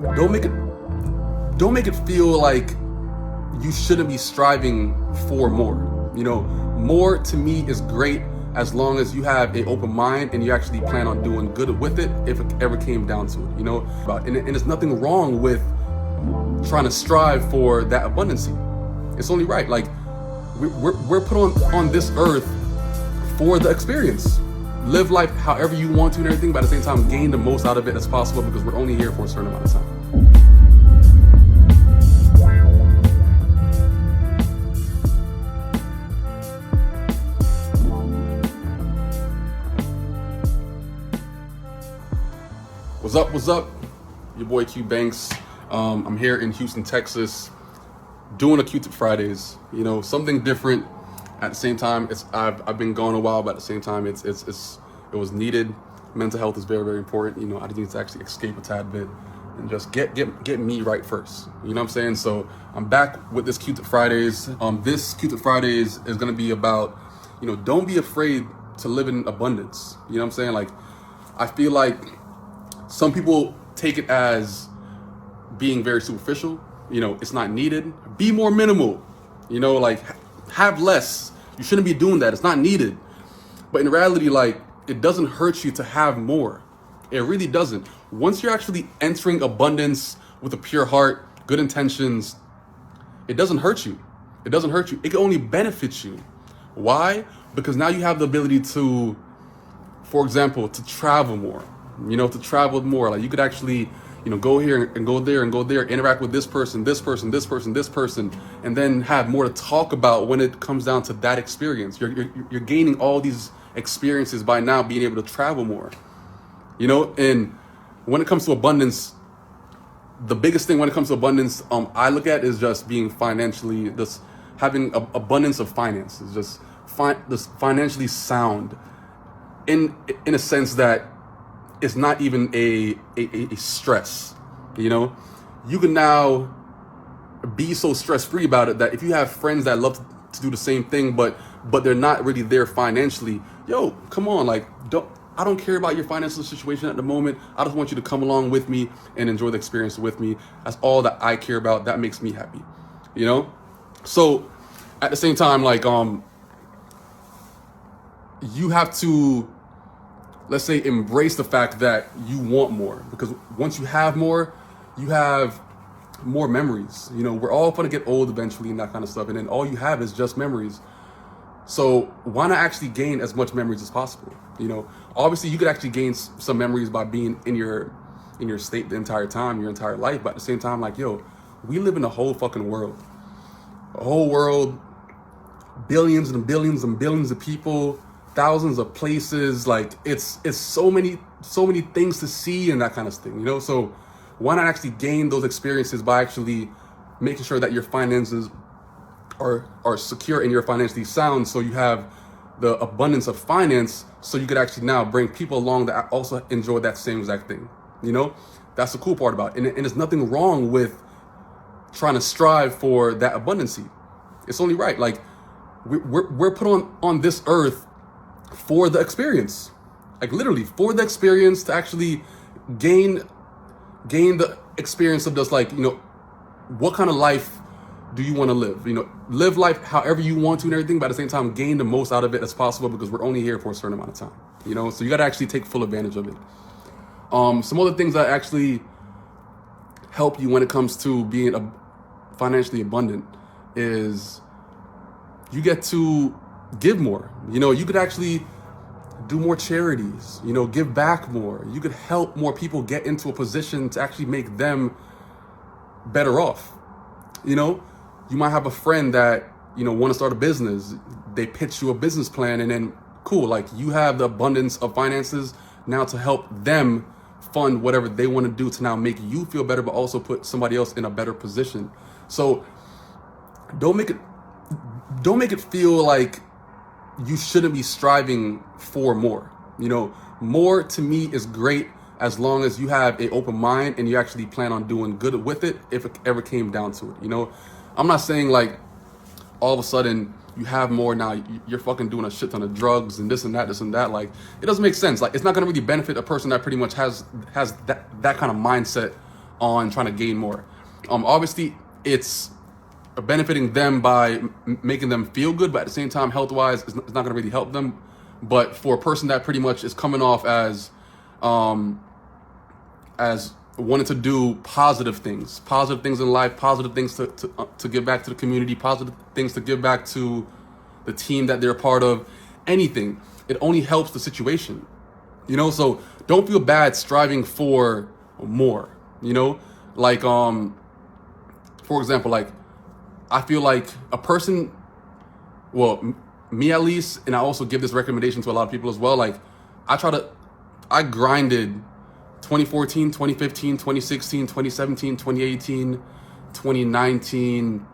don't make it don't make it feel like you shouldn't be striving for more. More to me is great as long as you have an open mind and you actually plan on doing good with it if it ever came down to it. And there's nothing wrong with trying to strive for that abundancy. It's only right. Like we're put on this earth for the experience. Live life however you want to and everything, but at the same time gain the most out of it as possible, because we're only here for a certain amount of time. What's up? Your boy Q Banks. I'm here in Houston, Texas, doing a Q-Tip Fridays. Something different. At the same time, I've been gone a while, but at the same time, it was needed. Mental health is very, very important. I need to actually escape a tad bit and just get me right first. You know what I'm saying? So I'm back with this Q-Tip Fridays. This Q-Tip Fridays is gonna be about, don't be afraid to live in abundance. You know what I'm saying? Like, I feel like some people take it as being very superficial. It's not needed. Be more minimal. Like, have less. You shouldn't be doing that. It's not needed. But in reality, like, it doesn't hurt you to have more. It really doesn't. Once you're actually entering abundance with a pure heart, good intentions, it doesn't hurt you. It doesn't hurt you. It can only benefit you. Why? Because now you have the ability to, for example, to travel more. To travel more. Like, you could actually, go here and go there and go there, interact with this person, and then have more to talk about when it comes down to that experience. You're gaining all these experiences by now being able to travel more. And when it comes to abundance, the biggest thing when it comes to abundance, I look at is just being financially, just having abundance of finances, just financially sound, in a sense that it's not even a stress. You can now be so stress-free about it that if you have friends that love to do the same thing, but they're not really there financially, come on, like, I don't care about your financial situation at the moment. I just want you to come along with me and enjoy the experience with me. That's all that I care about. That makes me happy. So at the same time, like, you have to, let's say, embrace the fact that you want more, because once you have more memories. We're all going to get old eventually and that kind of stuff, and then all you have is just memories. So why not actually gain as much memories as possible? Obviously you could actually gain some memories by being in your state the entire time, your entire life, but at the same time, like, we live in a whole fucking world. A whole world, billions and billions and billions of people, thousands of places. Like, it's so many things to see and that kind of thing. So why not actually gain those experiences by actually making sure that your finances are secure and you're financially sound, so you have the abundance of finance, so you could actually now bring people along that also enjoy that same exact thing. That's the cool part about it. And there's nothing wrong with trying to strive for that abundancy. It's only right. Like, we're put on this earth for the experience, like, literally for the experience, to actually gain the experience of just, like, what kind of life do you want to live? Live life however you want to and everything, but at the same time gain the most out of it as possible, because we're only here for a certain amount of time. So you got to actually take full advantage of it. Some other things that actually help you when it comes to being financially abundant is you get to give more. You could actually do more charities, give back more. You could help more people get into a position to actually make them better off. You might have a friend that, want to start a business. They pitch you a business plan, and then cool, like, you have the abundance of finances now to help them fund whatever they want to do to now make you feel better, but also put somebody else in a better position. So don't make it feel like you shouldn't be striving for more. More to me is great as long as you have an open mind and you actually plan on doing good with it if it ever came down to it. I'm not saying, like, all of a sudden you have more now, you're fucking doing a shit ton of drugs and this and that. Like, it doesn't make sense. Like, it's not going to really benefit a person that pretty much has that kind of mindset on trying to gain more. Obviously, it's benefiting them by making them feel good, but at the same time, health-wise, it's not going to really help them. But for a person that pretty much is coming off as wanting to do positive things in life, positive things to give back to the community, positive things to give back to the team that they're a part of, anything, it only helps the situation, you know? So don't feel bad striving for more, you know? Like, for example, like, I feel like a person, well, me at least, and I also give this recommendation to a lot of people as well, like, I grinded 2014, 2015, 2016, 2017, 2018, 2019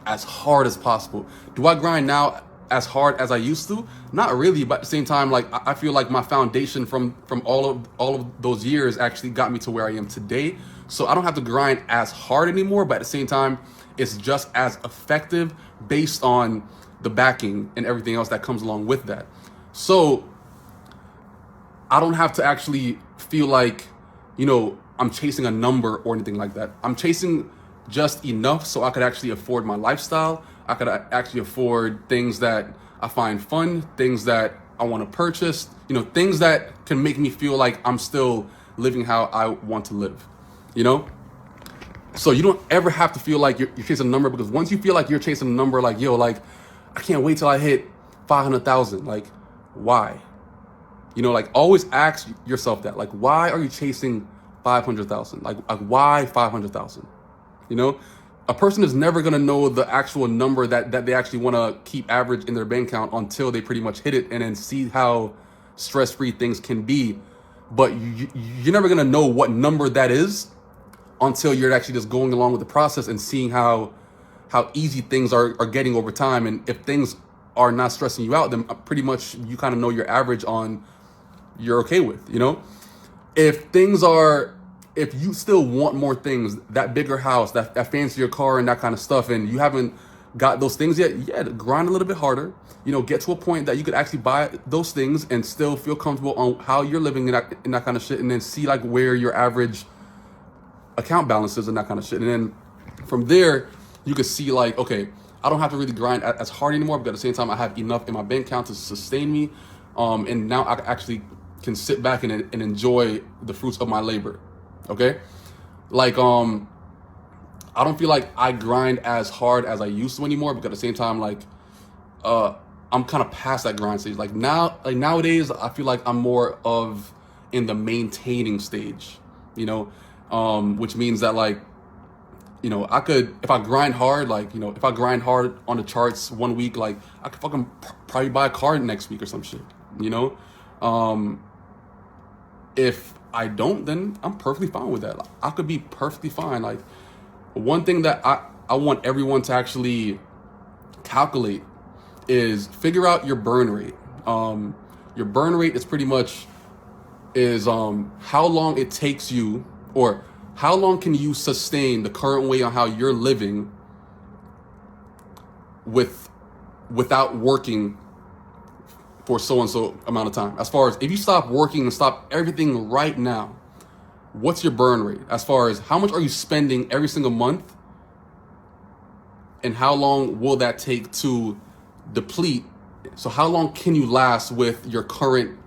as hard as possible. Do I grind now as hard as I used to? Not really, but at the same time, like, I feel like my foundation from all of those years actually got me to where I am today. So I don't have to grind as hard anymore, but at the same time, it's just as effective based on the backing and everything else that comes along with that. So I don't have to actually feel like, you know, I'm chasing a number or anything like that. I'm chasing just enough so I could actually afford my lifestyle. I could actually afford things that I find fun, things that I want to purchase, you know, things that can make me feel like I'm still living how I want to live, you know? So you don't ever have to feel like you're chasing a number, because once you feel like you're chasing a number, like, yo, like, I can't wait till I hit 500,000. Like, why? You know, like, always ask yourself that, like, why are you chasing 500,000? Like why 500,000? You know, a person is never going to know the actual number that they actually want to keep average in their bank account until they pretty much hit it and then see how stress-free things can be. But you're never going to know what number that is until you're actually just going along with the process and seeing how easy things are getting over time. And if things are not stressing you out, then pretty much you kind of know your average on you're okay with, you know? If you still want more things, that bigger house, that fancier car and that kind of stuff, and you haven't got those things yet, yeah, grind a little bit harder, you know, get to a point that you could actually buy those things and still feel comfortable on how you're living in that kind of shit, and then see like where your average account balance is and that kind of shit. And then from there, you could see like, okay, I don't have to really grind as hard anymore, but at the same time, I have enough in my bank account to sustain me. And now I actually can sit back and enjoy the fruits of my labor. Okay. Like, I don't feel like I grind as hard as I used to anymore, but at the same time, like, I'm kind of past that grind stage. Like nowadays, I feel like I'm more of in the maintaining stage, you know, which means that, like, you know, I could, if I grind hard, like, you know, if I grind hard on the charts one week, like, I could fucking probably buy a car next week or some shit, you know? If I don't, then I'm perfectly fine with that. Like, I could be perfectly fine. Like, one thing that I want everyone to actually calculate is figure out your burn rate. Your burn rate is pretty much how long it takes you, or how long can you sustain the current way on how you're living without working for so-and-so amount of time. As far as if you stop working and stop everything right now, what's your burn rate? As far as how much are you spending every single month, and how long will that take to deplete? So how long can you last with your current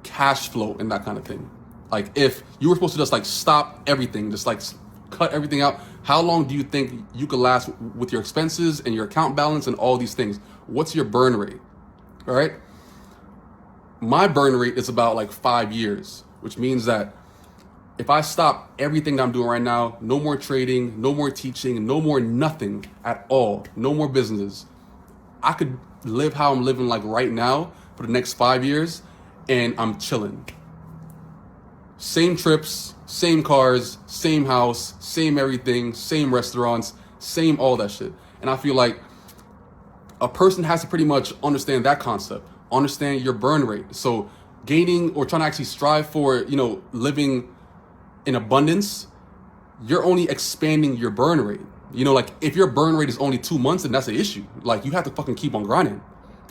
cash flow and that kind of thing? Like, if you were supposed to just like stop everything, just like cut everything out, how long do you think you could last with your expenses and your account balance and all these things? What's your burn rate? All right. My burn rate is about like 5 years, which means that if I stop everything that I'm doing right now, no more trading, no more teaching, no more nothing at all, no more business, I could live how I'm living like right now for the next 5 years, and I'm chilling. Same trips, same cars, same house, same everything, same restaurants, same all that shit. And I feel like a person has to pretty much understand that concept, understand your burn rate. So gaining or trying to actually strive for, you know, living in abundance, you're only expanding your burn rate. You know, like if your burn rate is only 2 months, then that's an issue. Like, you have to fucking keep on grinding.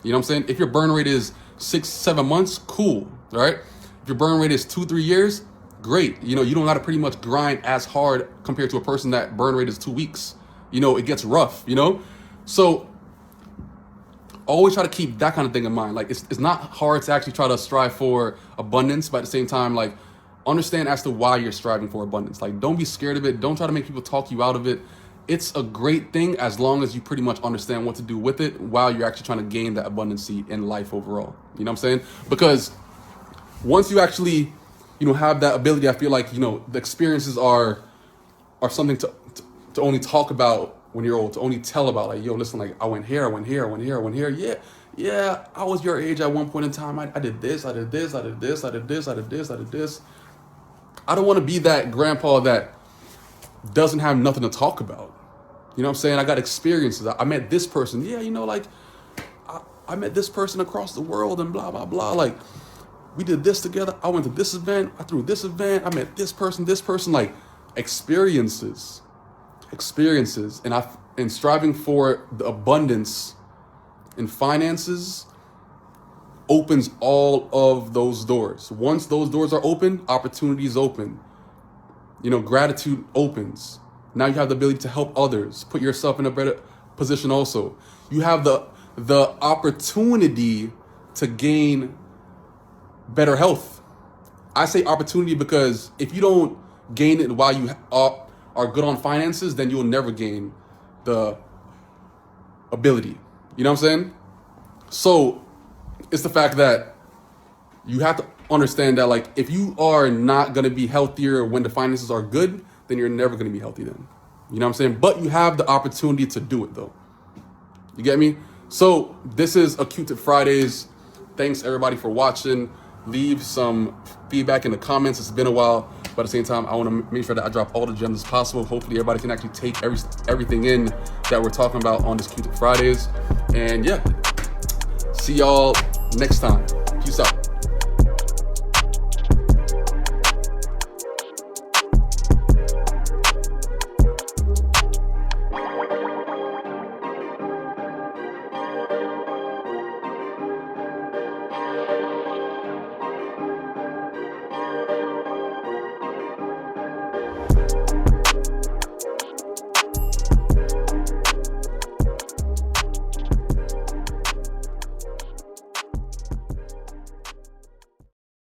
You know what I'm saying? If your burn rate is 6-7 months, cool. All right. If your burn rate is 2-3 years, great. You know, you don't got to pretty much grind as hard compared to a person that burn rate is 2 weeks. You know, it gets rough, you know? So always try to keep that kind of thing in mind. Like, it's not hard to actually try to strive for abundance, but at the same time, like, understand as to why you're striving for abundance. Like, don't be scared of it. Don't try to make people talk you out of it. It's a great thing as long as you pretty much understand what to do with it while you're actually trying to gain that abundancy in life overall. You know what I'm saying? Because once you actually, you know, have that ability, I feel like, you know, the experiences are something to only talk about when you're old, to only tell about. Like, yo, listen, like, I went here, I went here, I went here, I went here. Yeah, I was your age at one point in time. I did this, I did this, I did this, I did this, I did this, I did this. I don't want to be that grandpa that doesn't have nothing to talk about. You know what I'm saying? I got experiences. I met this person. Yeah, you know, like, I met this person across the world and blah, blah, blah. Like, we did this together. I went to this event. I threw this event. I met this person. Like, experiences. And striving for the abundance in finances opens all of those doors. Once those doors are open, opportunities open. You know, gratitude opens. Now you have the ability to help others, put yourself in a better position also. You have the opportunity to gain better health. I say opportunity because if you don't gain it while you are good on finances, then you'll never gain the ability. You know what I'm saying? So it's the fact that you have to understand that, like, if you are not going to be healthier when the finances are good, then you're never going to be healthy then. You know what I'm saying? But you have the opportunity to do it though. You get me? So this is a Q-Tip Fridays. Thanks everybody for watching. Leave some feedback in the comments. It's been a while, but at the same time, I want to make sure that I drop all the gems as possible. Hopefully everybody can actually take everything in that we're talking about on this Q-Tip Fridays. And yeah, see y'all next time. Peace out.